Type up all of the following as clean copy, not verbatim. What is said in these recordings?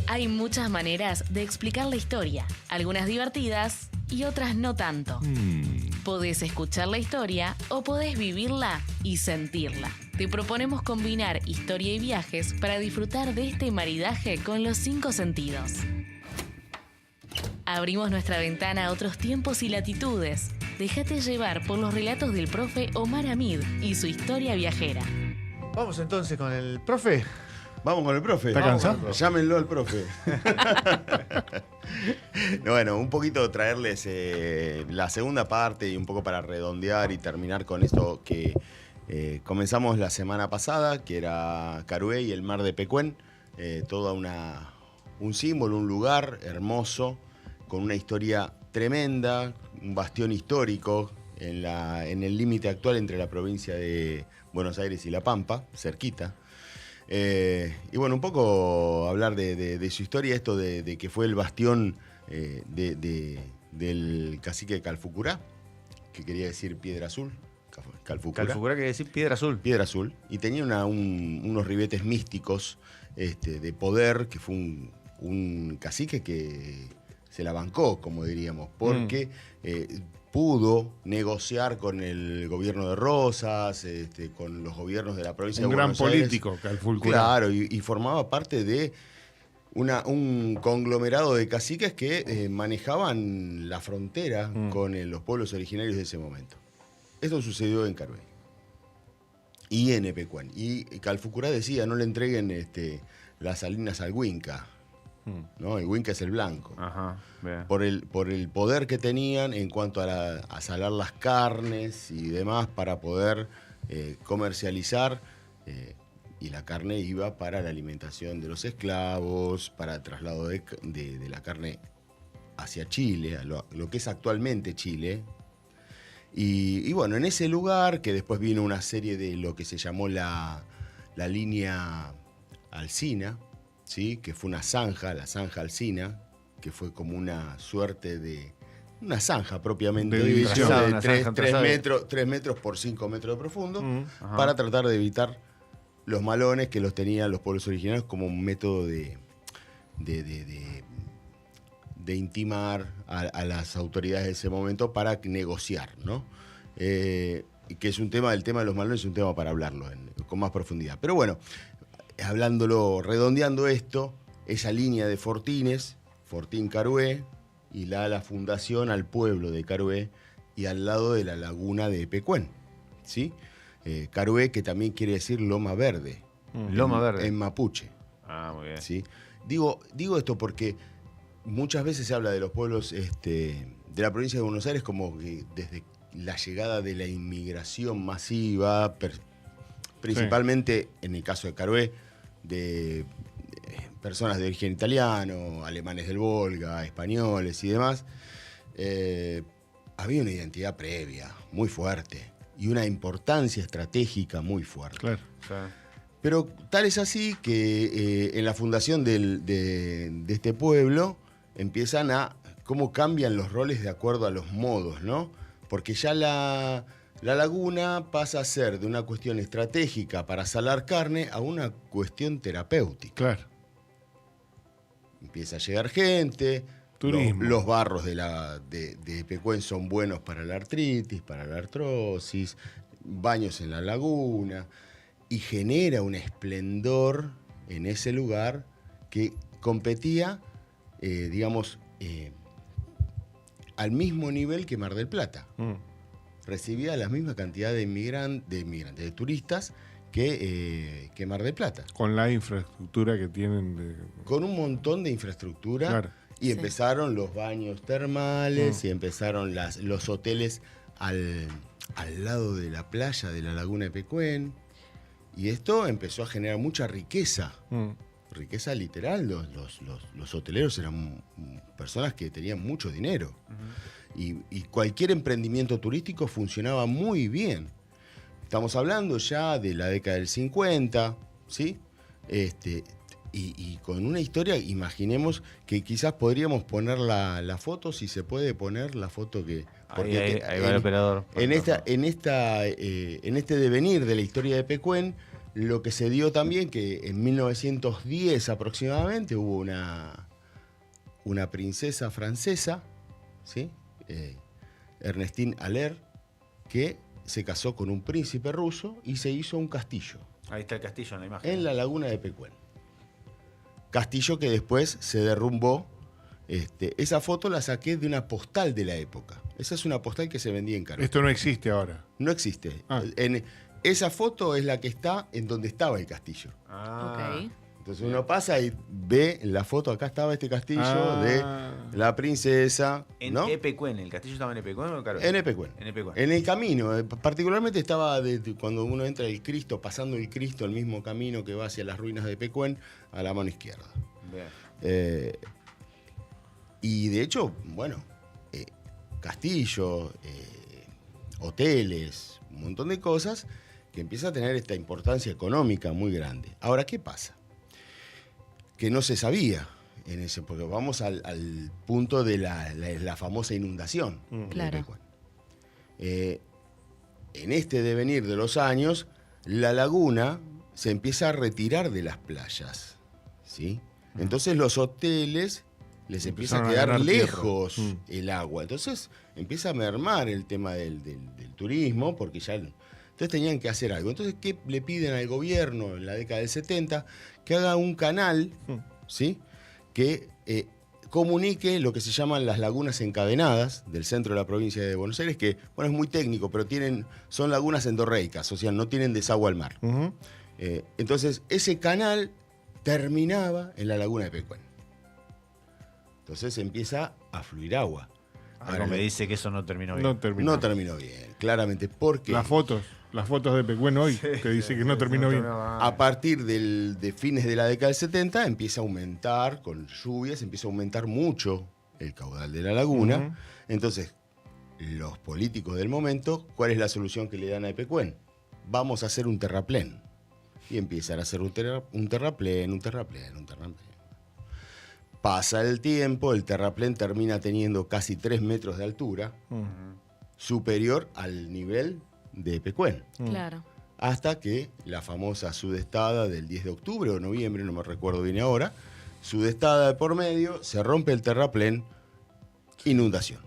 Hay muchas maneras de explicar la historia, algunas divertidas y otras no tanto. Podés escuchar la historia o podés vivirla y sentirla. Te proponemos combinar historia y viajes para disfrutar de este maridaje con los 5 sentidos. Abrimos nuestra ventana a otros tiempos y latitudes. Déjate llevar por los relatos del profe Omar Hamid y su historia viajera. Vamos entonces con el profe. Vamos con el profe. ¿Está cansado? Llámenlo al profe. Bueno, un poquito traerles la segunda parte y un poco para redondear y terminar con esto que comenzamos la semana pasada, que era Carué y el mar de Pecuén. Toda un símbolo, un lugar hermoso, con una historia tremenda, un bastión histórico en el límite actual entre la provincia de Buenos Aires y La Pampa, cerquita. Y bueno, un poco hablar de su historia, esto de que fue el bastión del cacique Calfucurá, que quería decir Piedra Azul. Calfucurá Calfucurá quiere decir piedra azul. Piedra Azul. Y tenía unos ribetes místicos de poder, que fue un cacique que se la bancó, como diríamos, porque pudo negociar con el gobierno de Rosas, con los gobiernos de la provincia de Buenos Aires. Un gran político, Calfucurá. Claro, y formaba parte de un conglomerado de caciques que manejaban la frontera con los pueblos originarios de ese momento. Esto sucedió en Carué y en Pecuén. Y Calfucurá decía, no le entreguen las salinas al Huinca. ¿No? El Huinca es el blanco. Ajá, por el poder que tenían en cuanto a salar las carnes y demás para poder comercializar, y la carne iba para la alimentación de los esclavos, para el traslado de la carne hacia Chile, a lo que es actualmente Chile. Y bueno, en ese lugar, que después vino una serie de lo que se llamó la línea Alsina, ¿sí? Que fue una zanja, la zanja Alsina, que fue como una suerte de una zanja propiamente De división. de 3 metros por 5 metros de profundo, para tratar de evitar los malones que los tenían los pueblos originarios como un método de intimar a las autoridades de ese momento para negociar, ¿no? Que es el tema de los malones es un tema para hablarlo con más profundidad. Pero bueno, redondeando esto, esa línea de fortines, Fortín Carué, y la fundación al pueblo de Carué y al lado de la laguna de Pecuén, ¿sí? Carué, que también quiere decir Loma Verde. Loma Verde. En mapuche. Ah, muy bien. ¿Sí? Digo esto porque muchas veces se habla de los pueblos de la provincia de Buenos Aires como que desde la llegada de la inmigración masiva, principalmente en el caso de Carué, de personas de origen italiano, alemanes del Volga, españoles y demás, había una identidad previa muy fuerte y una importancia estratégica muy fuerte. Claro. Pero tal es así que en la fundación de este pueblo empiezan cómo cambian los roles de acuerdo a los modos, ¿no? Porque ya la laguna pasa a ser de una cuestión estratégica para salar carne a una cuestión terapéutica. Claro. Empieza a llegar gente, Turismo. los barros de Pecuén son buenos para la artritis, para la artrosis, baños en la laguna, y genera un esplendor en ese lugar que competía, al mismo nivel que Mar del Plata. Recibía la misma cantidad de inmigrantes, de turistas, que Mar del Plata. Con la infraestructura que tienen. Con un montón de infraestructura. Claro. Y empezaron los baños termales y empezaron los hoteles al lado de la playa de la laguna de Pecuén. Y esto empezó a generar mucha riqueza. Riqueza literal. Los hoteleros eran personas que tenían mucho dinero. Y cualquier emprendimiento turístico funcionaba muy bien. Estamos hablando ya de la década del 50, ¿sí? Y con una historia, imaginemos que quizás podríamos poner la foto, si se puede poner la foto que... Ahí va el operador. En este devenir de la historia de Pecuén, Lo que se dio también, que en 1910 aproximadamente hubo una princesa francesa, ¿sí? Ernestine Aller, que se casó con un príncipe ruso y se hizo un castillo. Ahí está el castillo en la imagen. En la laguna de Pecuén. Castillo que después se derrumbó. Esa foto la saqué de una postal de la época. Esa es una postal que se vendía en Carué. Esto no existe ahora. No existe. Ah. Esa foto es la que está en donde estaba el castillo. Ok. Entonces uno pasa y ve la foto, acá estaba este castillo de la princesa. En ¿no? Epecuén, ¿el castillo estaba en Epecuén o en Carué? En Epecuén. En Epecuén. En el camino, particularmente estaba cuando uno entra el Cristo, pasando el Cristo, el mismo camino que va hacia las ruinas de Pecuén, a la mano izquierda. Bien. Y de hecho, bueno, castillos, hoteles, un montón de cosas que empieza a tener esta importancia económica muy grande. Ahora, ¿qué pasa? Que no se sabía en ese, porque vamos al punto de la famosa inundación. Claro. de Pecuén. En este devenir de los años, la laguna se empieza a retirar de las playas, ¿sí? Entonces los hoteles les empieza a Empezaron a quedar ganar lejos tierra. el agua. Entonces empieza a mermar el tema del turismo, porque ya... Entonces tenían que hacer algo. Entonces, ¿qué le piden al gobierno en la década del 70? Que haga un canal, ¿sí? Que comunique lo que se llaman las lagunas encadenadas del centro de la provincia de Buenos Aires, que, bueno, es muy técnico, pero son lagunas endorreicas, o sea, no tienen desagüe al mar. Ujú. Entonces, ese canal terminaba en la laguna de Pecuén. Entonces empieza a fluir agua. Algo me dice que eso no terminó bien. No terminó. No terminó bien, claramente, porque Las fotos de Pecuén hoy, que dice que no terminó bien. a partir de fines de la década del 70 empieza a aumentar, con lluvias, empieza a aumentar mucho el caudal de la laguna. Ujú. Entonces, los políticos del momento, ¿cuál es la solución que le dan a Pecuén? Vamos a hacer un terraplén. Y empiezan a hacer un terraplén. Pasa el tiempo, el terraplén termina teniendo casi 3 metros de altura, superior al nivel de Pecuén. Claro. Hasta que la famosa sudestada del 10 de octubre o noviembre, no me recuerdo bien ahora, sudestada de por medio, se rompe el terraplén, inundación.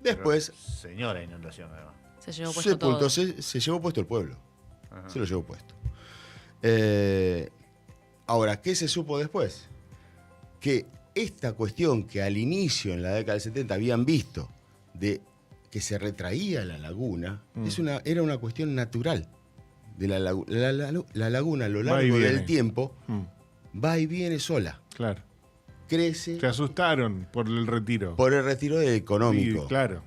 Después Señora inundación, además. Se llevó puesto todo. se llevó puesto el pueblo. Ajá. Se lo llevó puesto. Ahora, ¿qué se supo después? Que esta cuestión que al inicio, en la década del 70, habían visto de que se retraía la laguna, era una cuestión natural de la laguna. La laguna a lo Va y largo del viene. tiempo Mm, va y viene sola. Claro. Crece Se asustaron por el retiro. por el retiro económico. Sí, claro.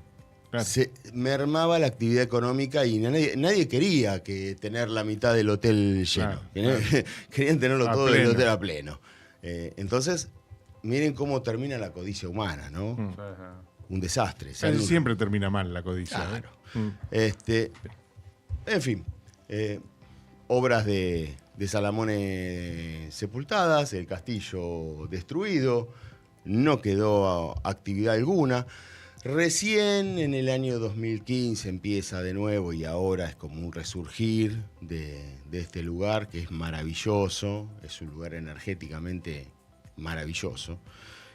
Se mermaba la actividad económica y nadie quería tener la mitad del hotel lleno. Claro. Querían tenerlo A todo pleno. el hotel a pleno. Entonces, miren cómo termina la codicia humana, ¿no? Ajá. Un desastre. Casi siempre termina mal la codicia. Claro. ¿Eh? En fin, obras de Salamone sepultadas, el castillo destruido, no quedó actividad alguna. Recién en el año 2015 empieza de nuevo y ahora es como un resurgir de este lugar que es maravilloso, es un lugar energéticamente maravilloso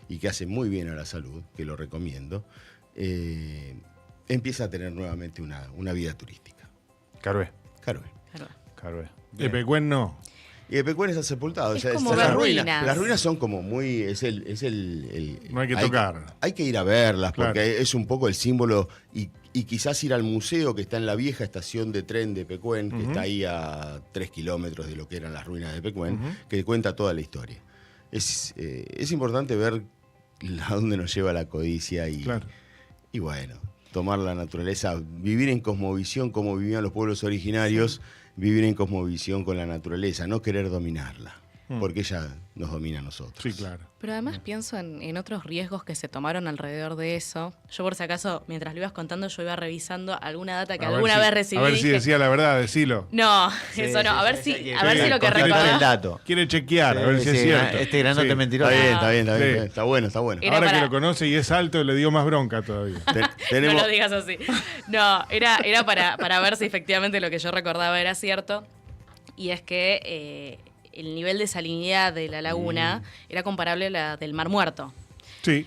y que hace muy bien a la salud, que lo recomiendo. Empieza a tener nuevamente una vida turística. Carué. Carué. Carué. Pecuén no. Y el Pecuén está sepultado. Es o sea, como las ver ruinas. ruinas. Las ruinas son como muy... No hay que tocar. Hay que ir a verlas Claro. porque es un poco el símbolo y quizás ir al museo que está en la vieja estación de tren de Pecuén, que está ahí a 3 kilómetros de lo que eran las ruinas de Pecuén, que cuenta toda la historia. Es importante ver a dónde nos lleva la codicia Claro. y bueno, tomar la naturaleza, vivir en cosmovisión como vivían los pueblos originarios, vivir en cosmovisión con la naturaleza, no querer dominarla. porque ella nos domina a nosotros. Sí, claro. Pero además pienso en otros riesgos que se tomaron alrededor de eso. Yo, por si acaso, mientras lo ibas contando, yo iba revisando alguna data que alguna vez recibí. A ver y si dije, decía la verdad, decilo. No, Sí, eso no. sí, A ver sí, si, sí, a ver sí, si lo que confirmar recordaba. el dato. Quiere chequear, a ver si Sí, es sí, cierto. este grandote Sí. mentiroso. Está bien. Sí. Está bueno, está bueno. Era Ahora para- que lo conoce y es alto, le dio más bronca todavía. Te- No tenemos, lo digas así. No, era para ver si efectivamente lo que yo recordaba era cierto. Y es que el nivel de salinidad de la laguna era comparable a la del Mar Muerto. Sí.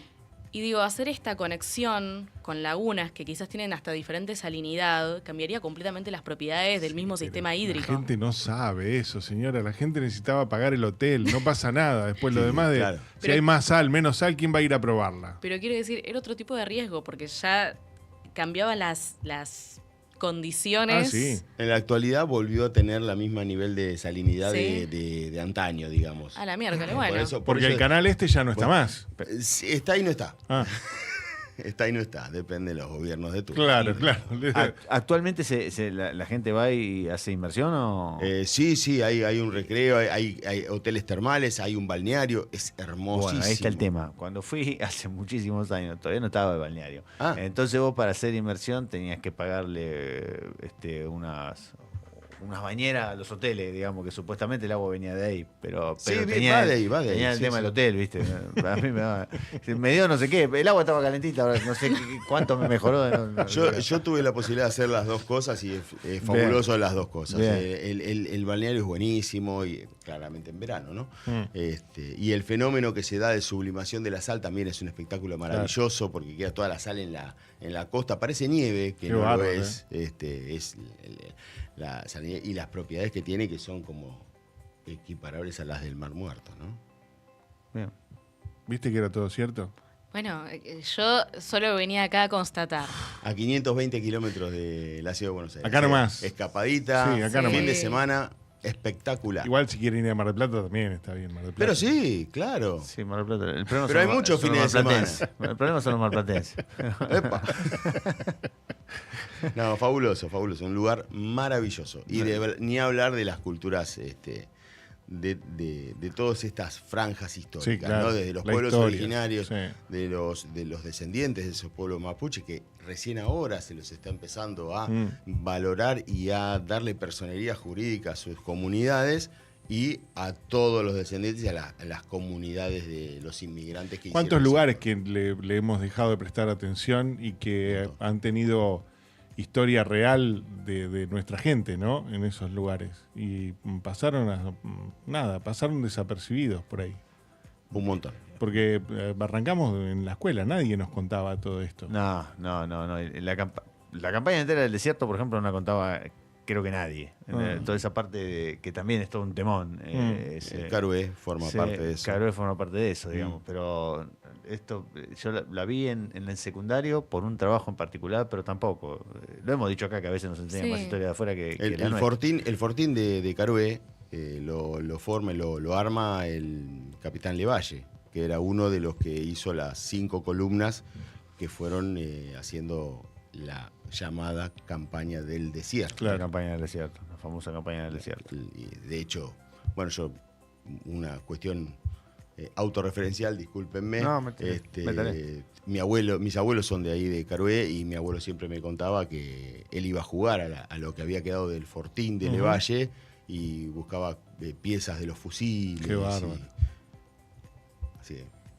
Y digo, hacer esta conexión con lagunas que quizás tienen hasta diferente salinidad cambiaría completamente las propiedades del mismo sistema hídrico. La gente no sabe eso, señora. La gente necesitaba pagar el hotel. No pasa nada. Después lo demás de... claro. Si Pero- hay más sal, menos sal, ¿quién va a ir a probarla? Pero quiero decir, era otro tipo de riesgo porque ya cambiaban las condiciones. Ah, sí. En la actualidad volvió a tener la misma nivel de salinidad Sí. de antaño, digamos. A la miércoles, Por bueno. eso- por Porque eso- el canal este ya no está Bueno. más. Sí, está y no está. Ah, Está y no está. Depende de los gobiernos de turno. claro, claro. ¿Actualmente la gente va y hace inversión o...? Sí, hay un recreo, hay hoteles termales, hay un balneario. Es hermosísimo. Bueno, ahí está el tema. Cuando fui hace muchísimos años, todavía no estaba el balneario. Ah. Entonces vos para hacer inversión tenías que pagarle unas bañeras a los hoteles, digamos, que supuestamente el agua venía de ahí. Pero Sí, tenía, va de ahí, tenía el sí, tema sí. del hotel, ¿viste? A mí me dio no sé qué. El agua estaba calentita, ahora no sé cuánto me mejoró. Yo tuve la posibilidad de hacer las dos cosas y es fabuloso las dos cosas. Bien. El balneario es buenísimo y claramente en verano, ¿no? Mm. Y el fenómeno que se da de sublimación de la sal también es un espectáculo maravilloso porque queda toda la sal en la costa. Parece nieve, que Qué no bárbaro, lo es. Es la salinidad y las propiedades que tiene que son como equiparables a las del Mar Muerto, ¿no? Bien. ¿Viste que era todo cierto? Bueno, yo solo venía acá a constatar. A 520 kilómetros de la ciudad de Buenos Aires. Acá nomás. Escapadita, Sí, acá nomás. fin de Sí. semana, espectacular. Igual si quieren ir a Mar del Plata también está bien Mar del Plata. Pero sí, claro. Sí, Mar del Plata. El problema Pero hay son muchos son fines de los marplatenses. El problema son los marplatenses. Epa. No, fabuloso. Un lugar maravilloso. Y ni hablar de las culturas de todas estas franjas históricas, Sí, claro. ¿no? Desde los La pueblos historia, originarios, sí. de los descendientes de esos pueblos mapuche, que recién ahora se los está empezando a valorar y a darle personería jurídica a sus comunidades y a todos los descendientes y a las comunidades de los inmigrantes que ¿Cuántos hicieron lugares eso? que le hemos dejado de prestar atención y que han tenido historia real de nuestra gente, ¿no? En esos lugares. Y pasaron desapercibidos por ahí. Un montón. Porque arrancamos en la escuela, nadie nos contaba todo esto. No. La campaña entera del desierto, por ejemplo, no la contaba, creo que nadie. Toda esa parte que también es todo un temón. Carué forma parte de eso. Carué forma parte de eso, digamos. Pero esto, yo la vi en el secundario por un trabajo en particular, pero tampoco. Lo hemos dicho acá que a veces nos enseñan Sí. más historia de afuera que la El nuestra. fortín de Carué lo forma y lo arma el capitán Levalle, que era uno de los que hizo las 5 columnas que fueron haciendo la llamada campaña del desierto. La campaña del desierto, la famosa campaña del desierto. Y de hecho, bueno, una cuestión autorreferencial, discúlpenme. No, métele. Mis abuelos son de ahí, de Carué, y mi abuelo siempre me contaba que él iba a jugar a lo que había quedado del fortín de Levalle y buscaba piezas de los fusiles. Qué bárbaro. Así,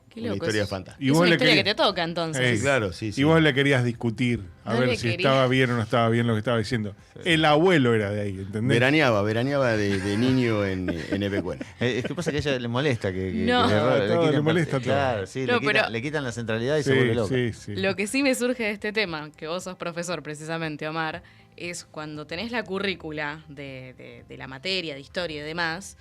Qué una loco. historia Es fantástica. Y es vos una le historia querías- que te toca entonces. Sí, claro, sí. Y vos le querías discutir, a No ver le si quería. estaba bien o no estaba bien lo que estaba diciendo. El abuelo era de ahí, ¿entendés? Veraneaba de niño en Epecuén. Es que pasa que a ella le molesta que No. Todo, le quiten molesta parte- todo. Claro, sí, No, pero- le quitan la centralidad y se vuelve loca. sí. Lo que sí me surge de este tema, que vos sos profesor precisamente, Omar, es cuando tenés la currícula de la materia, de historia y demás,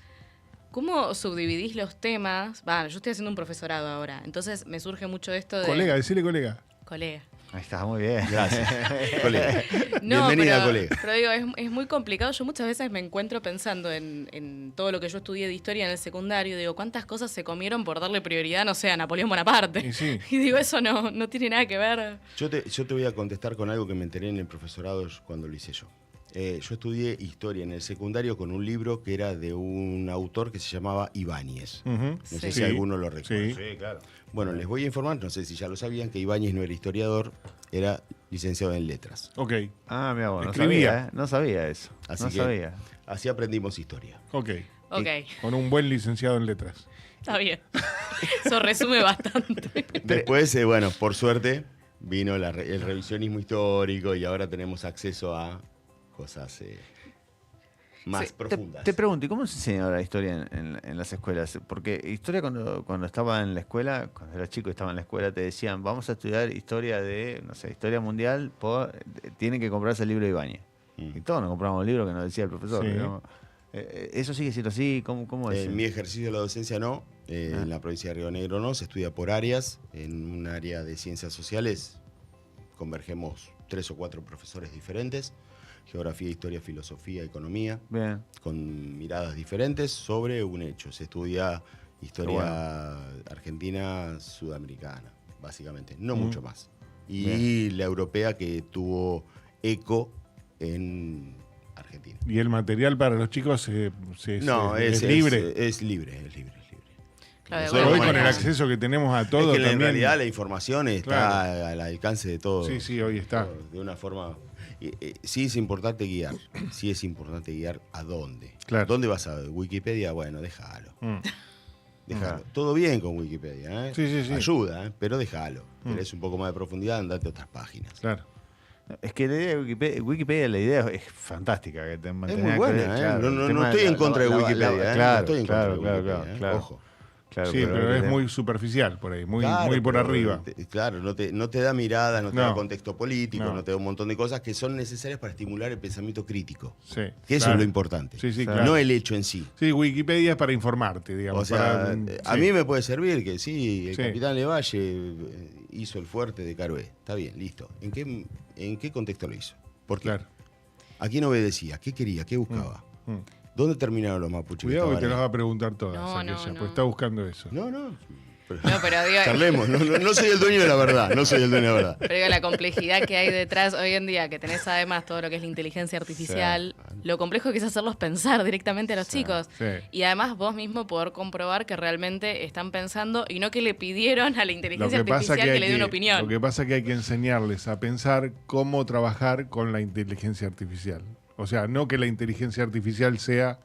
¿cómo subdividís los temas? Yo estoy haciendo un profesorado ahora, entonces me surge mucho esto de... Colega, decile colega. Colega. Ahí está, muy bien. Gracias, colega. No, Bienvenida, pero, colega. pero digo, es muy complicado. Yo muchas veces me encuentro pensando en todo lo que yo estudié de historia en el secundario. Digo, ¿cuántas cosas se comieron por darle prioridad, no sé, a Napoleón Bonaparte? Y sí. Y digo, eso no tiene nada que ver. Yo te voy a contestar con algo que me enteré en el profesorado cuando lo hice yo. Yo estudié historia en el secundario con un libro que era de un autor que se llamaba Ibáñez. Ujú. No sé si alguno lo recuerda. Sí. Sí, claro. Bueno, les voy a informar, no sé si ya lo sabían, que Ibáñez no era historiador, era licenciado en letras. Ok, Ah, mira, bueno, no Escribía. sabía, ¿eh? No sabía eso. Así no que sabía. así aprendimos historia. ok. Ok, Con un buen licenciado en letras. está bien. Eso resume bastante. Después, bueno, por suerte, vino el revisionismo histórico y ahora tenemos acceso a cosas más Sí, profundas. te pregunto, ¿y cómo se enseña ahora historia en las escuelas? Porque historia cuando estaba en la escuela, cuando era chico y estaba en la escuela, te decían, vamos a estudiar historia de, no sé, historia mundial, tienen que comprarse el libro de Ibáñez. Y todos nos compramos el libro que nos decía el profesor. Sí. Digamos. ¿Eso sigue siendo así? ¿Cómo es? En mi ejercicio de la docencia no, en la provincia de Río Negro no, se estudia por áreas. En un área de ciencias sociales convergemos 3 o 4 profesores diferentes, geografía, historia, filosofía, economía, Bien. con miradas diferentes sobre un hecho. Se estudia historia argentina, sudamericana, básicamente, no mucho más. Y la europea que tuvo eco en Argentina. ¿Y el material para los chicos No, es libre? Es libre. Claro, Nosotros, Hoy bueno, con el bueno. acceso que tenemos a todo es que en también. realidad la información está Claro. al alcance de todos. Sí, hoy está. De una forma. Sí es importante guiar. Sí es importante guiar a dónde. Claro. ¿Dónde vas a ver? Wikipedia, bueno, déjalo. Mm. Déjalo. Todo bien con Wikipedia, ¿eh? Sí. Ayuda, pero déjalo. Querés un poco más de profundidad, andate a otras páginas. Claro. Es que la idea de Wikipedia, la idea es fantástica. Que te Es mantenga muy buena, ¿eh? claro, el no tema estoy de en contra de Wikipedia, ¿eh? Claro, No estoy en contra de claro, Wikipedia, ¿eh? claro. Ojo. Claro, Sí, pero que es te- muy superficial por ahí, muy, Claro, muy por pero arriba. Claro, no te da mirada, no te No. da contexto político, No. no te da un montón de cosas que son necesarias para estimular el pensamiento crítico. Sí, Que eso claro. es lo importante. Sí, No claro. el hecho en sí. Sí, Wikipedia es para informarte, digamos. O sea, para, a sí. mí me puede servir que sí, el Sí. capitán Levalle hizo el fuerte de Carué. Está bien, listo. ¿En qué contexto lo hizo? ¿Por qué? Claro. ¿A quién obedecía? ¿Qué quería? ¿Qué buscaba? Mm. ¿Dónde terminaron los mapuches? Cuidado que te las estaban va a preguntar todas, No, aquella, no, no. pues está buscando eso. ahí? No. No, pero digo, Charlemos, no soy el dueño de la verdad, no soy el dueño de la verdad. pero digo, la complejidad que hay detrás hoy en día, que tenés además todo lo que es la inteligencia artificial, lo complejo que es hacerlos pensar directamente a los chicos. Sí. Y además vos mismo poder comprobar que realmente están pensando y no que le pidieron a la Lo inteligencia que pasa artificial que hay le dé una opinión. Lo que pasa es que hay que enseñarles a pensar cómo trabajar con la inteligencia artificial. O sea, no que la inteligencia artificial sea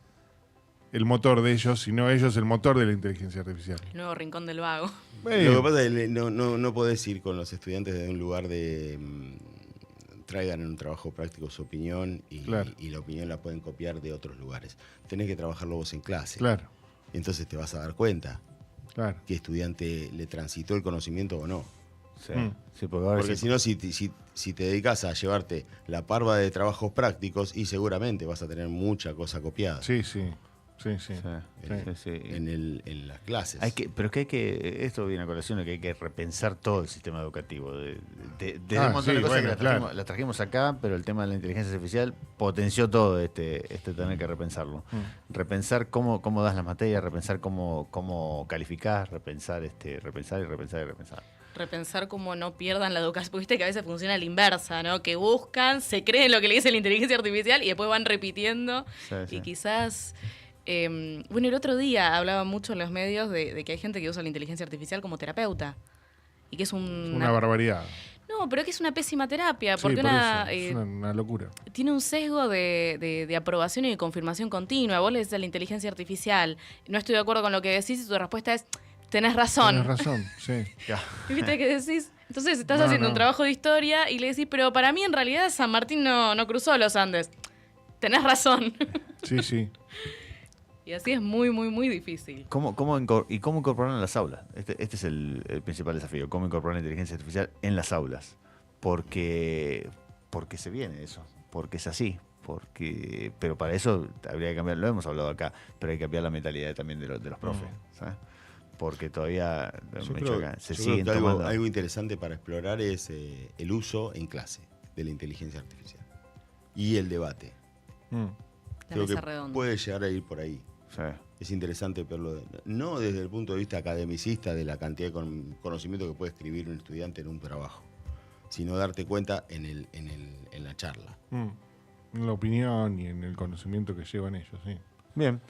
el motor de ellos, sino ellos el motor de la inteligencia artificial. El nuevo rincón del vago. Bueno, Lo que pasa es que no podés ir con los estudiantes desde un lugar de traigan en un trabajo práctico su opinión Claro. y la opinión la pueden copiar de otros lugares. Tenés que trabajarlo vos en clase. claro, Entonces te vas a dar cuenta claro. qué estudiante le transitó el conocimiento o no. Sí, Mm. sí, porque ahora Porque sí- si no, si te dedicas a llevarte la parva de trabajos prácticos, y seguramente vas a tener mucha cosa copiada Sí. Sí, sí, sí. en las clases. Pero es que esto viene a colación de que hay que repensar todo el sistema educativo. De Ah, un montón de sí, cosas bueno, que claro. las trajimos acá, pero el tema de la inteligencia artificial potenció todo este tener que repensarlo. Repensar cómo das las materias, repensar cómo calificás, repensar y repensar. Repensar cómo no pierdan la educación. Porque viste que a veces funciona a la inversa, ¿no? Que buscan, se creen lo que le dice la inteligencia artificial y después van repitiendo. Sí. Y quizás... bueno, el otro día hablaba mucho en los medios de que hay gente que usa la inteligencia artificial como terapeuta. Y que es Una barbaridad. No, pero que es una pésima terapia. Sí, Porque por eso, es una, una locura. tiene un sesgo de aprobación y de confirmación continua. Vos le decís a la inteligencia artificial, no estoy de acuerdo con lo que decís, y tu respuesta es, tenés razón. Tienes razón, sí. ¿Y viste que decís? Entonces estás No, haciendo no. un trabajo de historia y le decís, pero para mí en realidad San Martín no cruzó los Andes. Tenés razón. Sí. Y así es muy, muy, muy difícil. ¿Cómo incorporar en las aulas? Este es el principal desafío, cómo incorporar la inteligencia artificial en las aulas. Porque se viene eso, porque es así. Pero para eso habría que cambiar, lo hemos hablado acá, pero hay que cambiar la mentalidad también de los profes. ¿Sabes? Porque todavía Yo me creo, choca, se yo siguen creo que tomando. algo interesante para explorar es el uso en clase de la inteligencia artificial y el debate. Mm. La Creo mesa que redonda. puede llegar a ir por ahí. Sí. Es interesante verlo, no desde el punto de vista academicista de la cantidad de conocimiento que puede escribir un estudiante en un trabajo, sino darte cuenta en la charla. Mm. En la opinión y en el conocimiento que llevan ellos, sí. Bien.